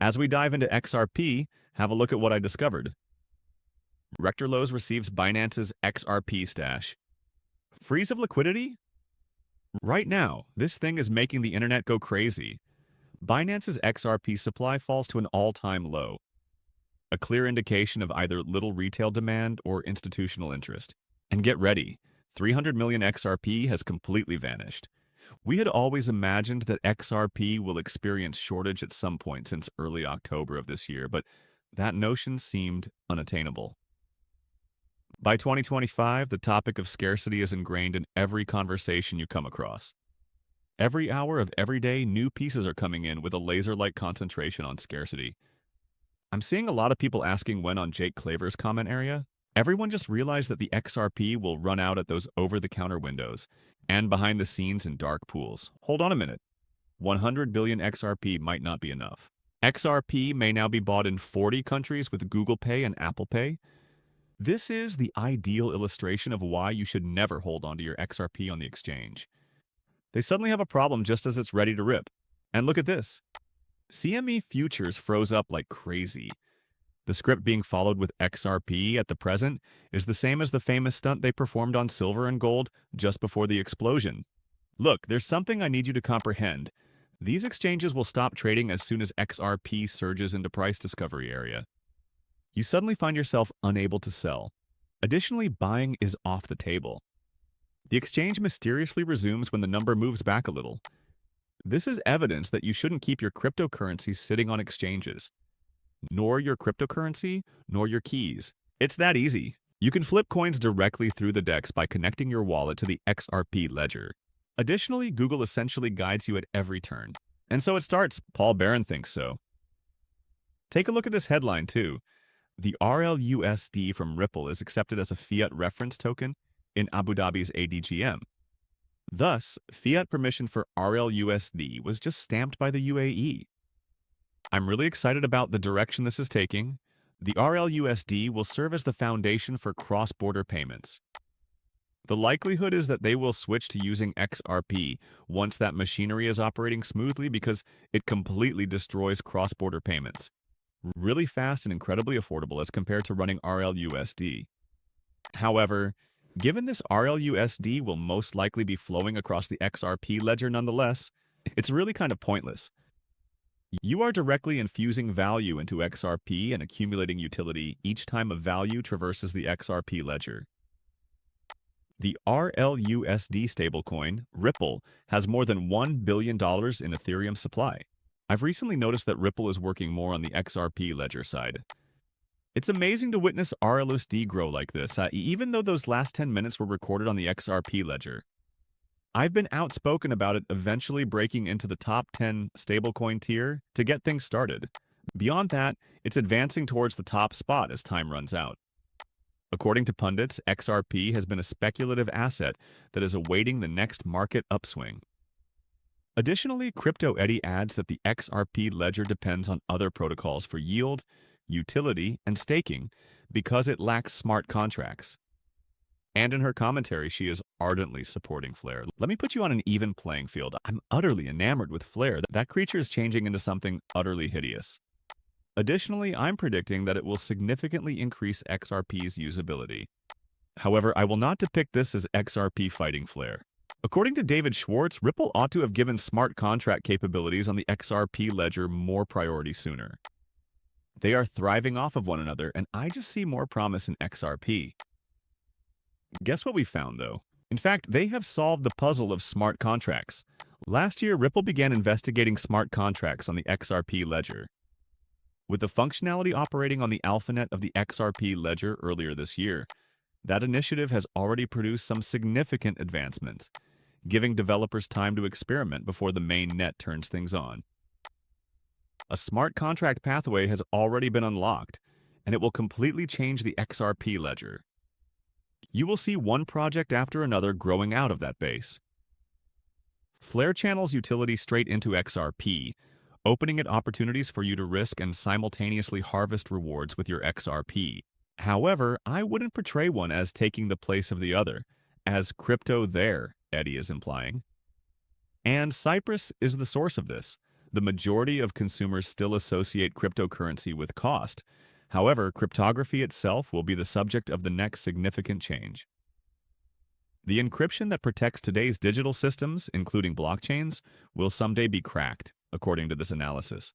As we dive into XRP, have a look at what I discovered. Rector Lowe's receives Binance's XRP stash. Freeze of liquidity? Right now, this thing is making the internet go crazy. Binance's XRP supply falls to an all-time low, a clear indication of either little retail demand or institutional interest. And get ready, 300 million XRP has completely vanished. We had always imagined that XRP will experience shortage at some point since early October of this year, but that notion seemed unattainable. By 2025, the topic of scarcity is ingrained in every conversation you come across. Every hour of every day, new pieces are coming in with a laser-like concentration on scarcity. I'm seeing a lot of people asking when on Jake Claver's comment area. Everyone just realized that the XRP will run out at those over-the-counter windows and behind the scenes in dark pools. Hold on a minute. 100 billion XRP might not be enough. XRP may now be bought in 40 countries with Google Pay and Apple Pay. This is the ideal illustration of why you should never hold onto your XRP on the exchange. They suddenly have a problem just as it's ready to rip. And look at this. CME futures froze up like crazy. The script being followed with XRP at the present is the same as the famous stunt they performed on silver and gold just before the explosion. Look, there's something I need you to comprehend. These exchanges will stop trading as soon as XRP surges into price discovery area. You suddenly find yourself unable to sell. Additionally, buying is off the table. The exchange mysteriously resumes when the number moves back a little. This is evidence that you shouldn't keep your cryptocurrency sitting on exchanges. Nor your cryptocurrency, nor your keys. It's that easy. You can flip coins directly through the DEX by connecting your wallet to the XRP ledger. Additionally, Google essentially guides you at every turn. And so it starts. Paul Barron thinks so. Take a look at this headline too. The RLUSD from Ripple is accepted as a fiat reference token in Abu Dhabi's ADGM. Thus, fiat permission for RLUSD was just stamped by the UAE. I'm really excited about the direction this is taking. The RLUSD will serve as the foundation for cross-border payments. The likelihood is that they will switch to using XRP once that machinery is operating smoothly because it completely destroys cross-border payments. Really fast and incredibly affordable as compared to running RLUSD. However, given this RLUSD will most likely be flowing across the XRP ledger nonetheless, it's really kind of pointless. You are directly infusing value into XRP and accumulating utility each time a value traverses the XRP ledger. The RLUSD stablecoin, Ripple, has more than $1 billion in Ethereum supply. I've recently noticed that Ripple is working more on the XRP ledger side. It's amazing to witness RLUSD grow like this, even though those last 10 minutes were recorded on the XRP ledger. I've been outspoken about it eventually breaking into the top 10 stablecoin tier to get things started. Beyond that, it's advancing towards the top spot as time runs out. According to pundits, XRP has been a speculative asset that is awaiting the next market upswing. Additionally, Crypto Eddy adds that the XRP ledger depends on other protocols for yield, utility, and staking because it lacks smart contracts. And in her commentary, she is ardently supporting Flare. Let me put you on an even playing field. I'm utterly enamored with Flare. That creature is changing into something utterly hideous. Additionally, I'm predicting that it will significantly increase XRP's usability. However, I will not depict this as XRP fighting Flare. According to David Schwartz, Ripple ought to have given smart contract capabilities on the XRP ledger more priority sooner. They are thriving off of one another, and I just see more promise in XRP. Guess what we found, though? In fact, they have solved the puzzle of smart contracts. Last year, Ripple began investigating smart contracts on the XRP ledger. With the functionality operating on the AlphaNet of the XRP ledger earlier this year, that initiative has already produced some significant advancements, giving developers time to experiment before the main net turns things on. A smart contract pathway has already been unlocked, and it will completely change the XRP ledger. You will see one project after another growing out of that base. Flare channels utility straight into XRP, opening it opportunities for you to risk and simultaneously harvest rewards with your XRP. However, I wouldn't portray one as taking the place of the other, as crypto there, Eddy is implying. And Cyprus is the source of this. The majority of consumers still associate cryptocurrency with cost. However, cryptography itself will be the subject of the next significant change. The encryption that protects today's digital systems, including blockchains, will someday be cracked, according to this analysis.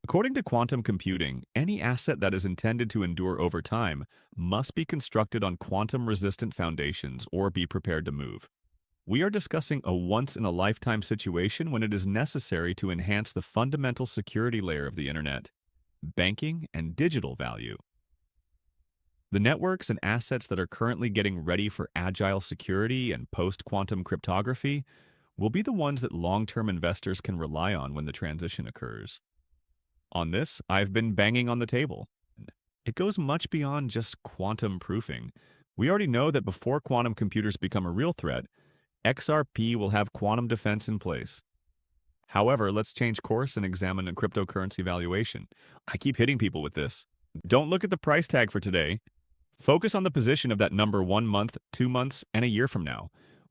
According to quantum computing, any asset that is intended to endure over time must be constructed on quantum-resistant foundations or be prepared to move. We are discussing a once-in-a-lifetime situation when it is necessary to enhance the fundamental security layer of the internet, banking and digital value. The networks and assets that are currently getting ready for agile security and post-quantum cryptography will be the ones that long-term investors can rely on when the transition occurs. On this, I've been banging on the table. It goes much beyond just quantum proofing. We already know that before quantum computers become a real threat, XRP will have quantum defense in place. However, let's change course and examine a cryptocurrency valuation. I keep hitting people with this. Don't look at the price tag for today. Focus on the position of that number 1 month, 2 months, and a year from now.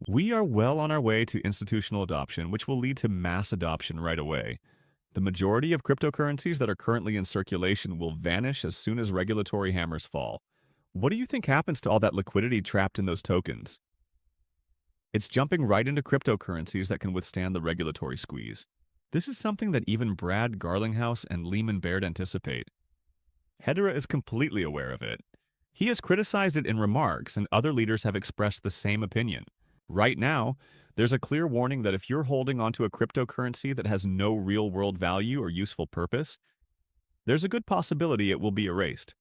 We are well on our way to institutional adoption, which will lead to mass adoption right away. The majority of cryptocurrencies that are currently in circulation will vanish as soon as regulatory hammers fall. What do you think happens to all that liquidity trapped in those tokens? It's jumping right into cryptocurrencies that can withstand the regulatory squeeze. This is something that even Brad Garlinghouse and Lehman Baird anticipate. Hedera is completely aware of it. He has criticized it in remarks, and other leaders have expressed the same opinion. Right now, there's a clear warning that if you're holding onto a cryptocurrency that has no real-world value or useful purpose, there's a good possibility it will be erased.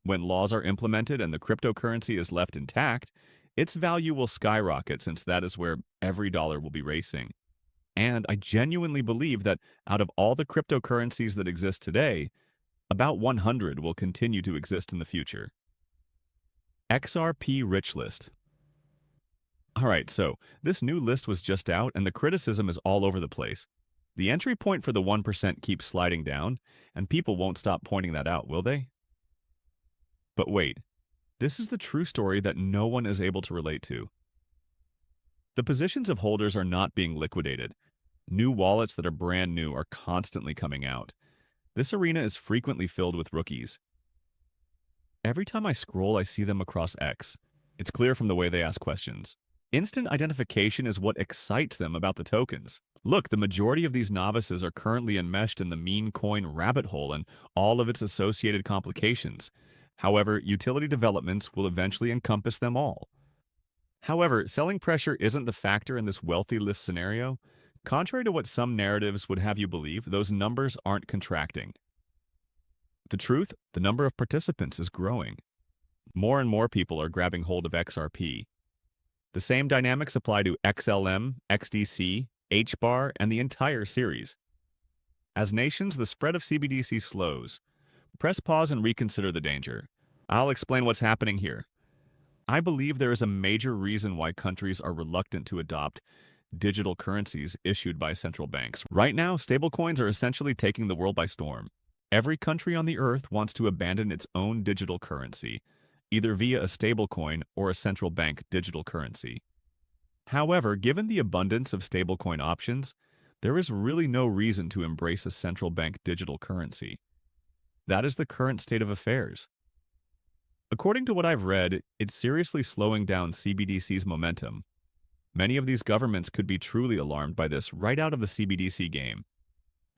When laws are implemented and the cryptocurrency is left intact, its value will skyrocket since that is where every dollar will be racing. And I genuinely believe that out of all the cryptocurrencies that exist today, about 100 will continue to exist in the future. XRP Rich List. Alright, so this new list was just out and the criticism is all over the place. The entry point for the 1% keeps sliding down, and people won't stop pointing that out, will they? But wait, this is the true story that no one is able to relate to. The positions of holders are not being liquidated. New wallets that are brand new are constantly coming out. This arena is frequently filled with rookies. Every time I scroll, I see them across X. It's clear from the way they ask questions. Instant identification is what excites them about the tokens. Look, the majority of these novices are currently enmeshed in the meme coin rabbit hole and all of its associated complications. However, utility developments will eventually encompass them all. However, selling pressure isn't the factor in this wealthy list scenario. Contrary to what some narratives would have you believe, those numbers aren't contracting. The truth, the number of participants is growing. More and more people are grabbing hold of XRP. The same dynamics apply to XLM, XDC, HBAR, and the entire series. As nations, the spread of CBDC slows. Press pause and reconsider the danger. I'll explain what's happening here. I believe there is a major reason why countries are reluctant to adopt digital currencies issued by central banks. Right now, stablecoins are essentially taking the world by storm. Every country on the earth wants to abandon its own digital currency, either via a stablecoin or a central bank digital currency. However, given the abundance of stablecoin options, there is really no reason to embrace a central bank digital currency. That is the current state of affairs. According to what I've read, it's seriously slowing down CBDC's momentum. Many of these governments could be truly alarmed by this right out of the CBDC game.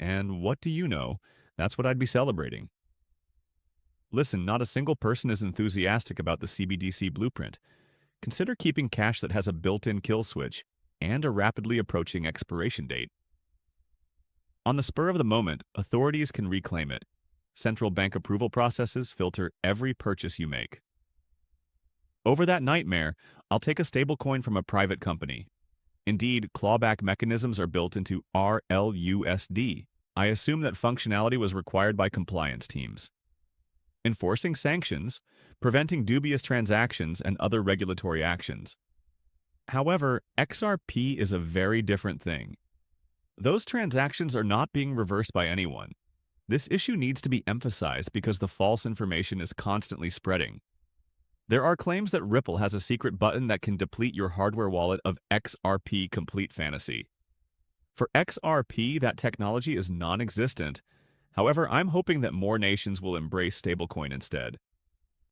And what do you know? That's what I'd be celebrating. Listen, not a single person is enthusiastic about the CBDC blueprint. Consider keeping cash that has a built-in kill switch and a rapidly approaching expiration date. On the spur of the moment, authorities can reclaim it. Central bank approval processes filter every purchase you make. Over that nightmare, I'll take a stablecoin from a private company. Indeed, clawback mechanisms are built into RLUSD. I assume that functionality was required by compliance teams. Enforcing sanctions, preventing dubious transactions, and other regulatory actions. However, XRP is a very different thing. Those transactions are not being reversed by anyone. This issue needs to be emphasized because the false information is constantly spreading. There are claims that Ripple has a secret button that can deplete your hardware wallet of XRP complete fantasy. For XRP, that technology is non-existent. However, I'm hoping that more nations will embrace stablecoin instead.